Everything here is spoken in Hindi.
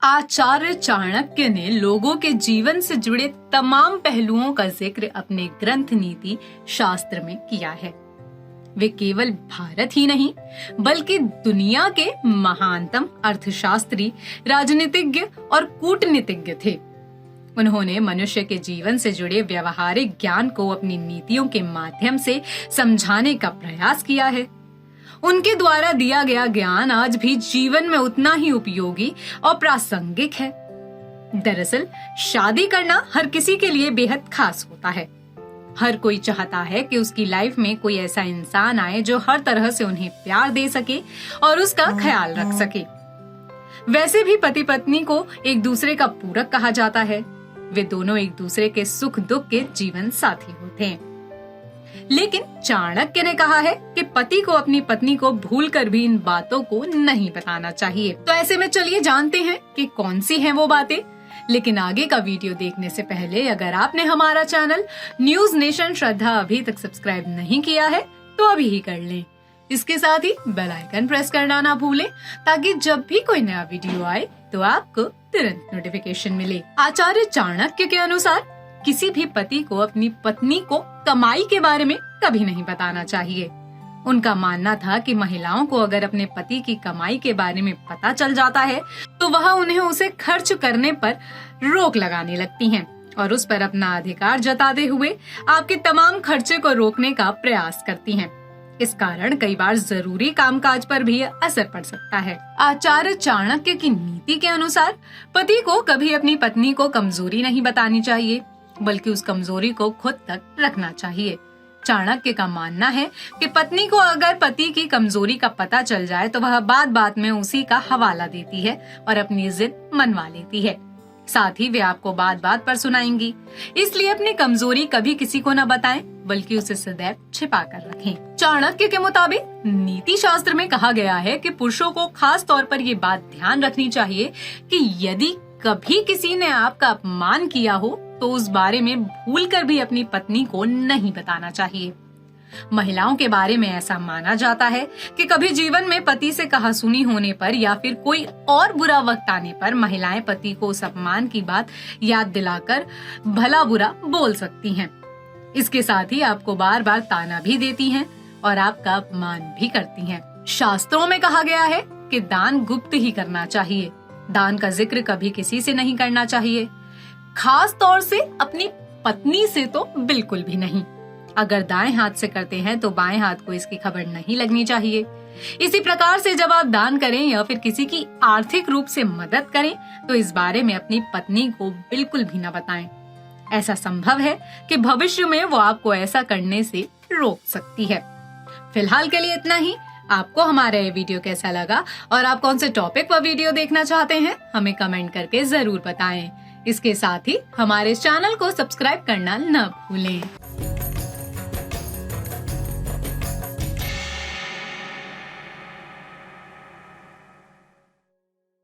आचार्य चाणक्य ने लोगों के जीवन से जुड़े तमाम पहलुओं का जिक्र अपने ग्रंथ नीति शास्त्र में किया है। वे केवल भारत ही नहीं बल्कि दुनिया के महानतम अर्थशास्त्री, राजनीतिज्ञ और कूटनीतिज्ञ थे। उन्होंने मनुष्य के जीवन से जुड़े व्यवहारिक ज्ञान को अपनी नीतियों के माध्यम से समझाने का प्रयास किया है। उनके द्वारा दिया गया ज्ञान आज भी जीवन में उतना ही उपयोगी और प्रासंगिक है। दरअसल शादी करना हर किसी के लिए बेहद खास होता है। हर कोई चाहता है कि उसकी लाइफ में कोई ऐसा इंसान आए जो हर तरह से उन्हें प्यार दे सके और उसका ख्याल रख सके। वैसे भी पति पत्नी को एक दूसरे का पूरक कहा जाता है। वे दोनों एक दूसरे के सुख दुख के जीवन साथी होते हैं। लेकिन चाणक्य ने कहा है कि पति को अपनी पत्नी को भूलकर भी इन बातों को नहीं बताना चाहिए। तो ऐसे में चलिए जानते हैं कि कौन सी हैं वो बातें। लेकिन आगे का वीडियो देखने से पहले अगर आपने हमारा चैनल न्यूज नेशन श्रद्धा अभी तक सब्सक्राइब नहीं किया है तो अभी ही कर लें। इसके साथ ही बेल आइकन प्रेस करना ना भूलें ताकि जब भी कोई नया वीडियो आए तो आपको तुरंत नोटिफिकेशन मिले। आचार्य चाणक्य के अनुसार किसी भी पति को अपनी पत्नी को कमाई के बारे में कभी नहीं बताना चाहिए। उनका मानना था कि महिलाओं को अगर अपने पति की कमाई के बारे में पता चल जाता है तो वह उन्हें उसे खर्च करने पर रोक लगाने लगती हैं और उस पर अपना अधिकार जताते हुए आपके तमाम खर्चे को रोकने का प्रयास करती हैं। इस कारण कई बार जरूरी कामकाज पर भी असर पड़ सकता है। आचार्य चाणक्य की नीति के अनुसार पति को कभी अपनी पत्नी को कमजोरी नहीं बतानी चाहिए बल्कि उस कमजोरी को खुद तक रखना चाहिए। चाणक्य का मानना है कि पत्नी को अगर पति की कमजोरी का पता चल जाए तो वह बात बात में उसी का हवाला देती है और अपनी जिद मनवा लेती है। साथ ही वे आपको बात बात पर सुनाएंगी। इसलिए अपनी कमजोरी कभी किसी को न बताएं बल्कि उसे सदैव छिपा कर रखें। चाणक्य के मुताबिक नीति शास्त्र में कहा गया है कि पुरुषों को खास तौर पर ये बात ध्यान रखनी चाहिए कि यदि कभी किसी ने आपका अपमान किया हो तो उस बारे में भूलकर भी अपनी पत्नी को नहीं बताना चाहिए। महिलाओं के बारे में ऐसा माना जाता है कि कभी जीवन में पति से कहासुनी होने पर या फिर कोई और बुरा वक्त आने पर महिलाएं पति को उस अपमान की बात याद दिलाकर भला बुरा बोल सकती हैं। इसके साथ ही आपको बार बार ताना भी देती हैं और आपका अपमान भी करती हैं। शास्त्रों में कहा गया है कि दान गुप्त ही करना चाहिए। दान का जिक्र कभी किसी से नहीं करना चाहिए, खास तौर से अपनी पत्नी से तो बिल्कुल भी नहीं। अगर दाएं हाथ से करते हैं तो बाएं हाथ को इसकी खबर नहीं लगनी चाहिए। इसी प्रकार से जब आप दान करें या फिर किसी की आर्थिक रूप से मदद करें तो इस बारे में अपनी पत्नी को बिल्कुल भी न बताएं। ऐसा संभव है कि भविष्य में वो आपको ऐसा करने से रोक सकती है। फिलहाल के लिए इतना ही। आपको हमारा ये वीडियो कैसा लगा और आप कौन से टॉपिक पर वीडियो देखना चाहते हैं हमें कमेंट करके जरूर बताएं। इसके साथ ही हमारे चैनल को सब्सक्राइब करना न भूलें।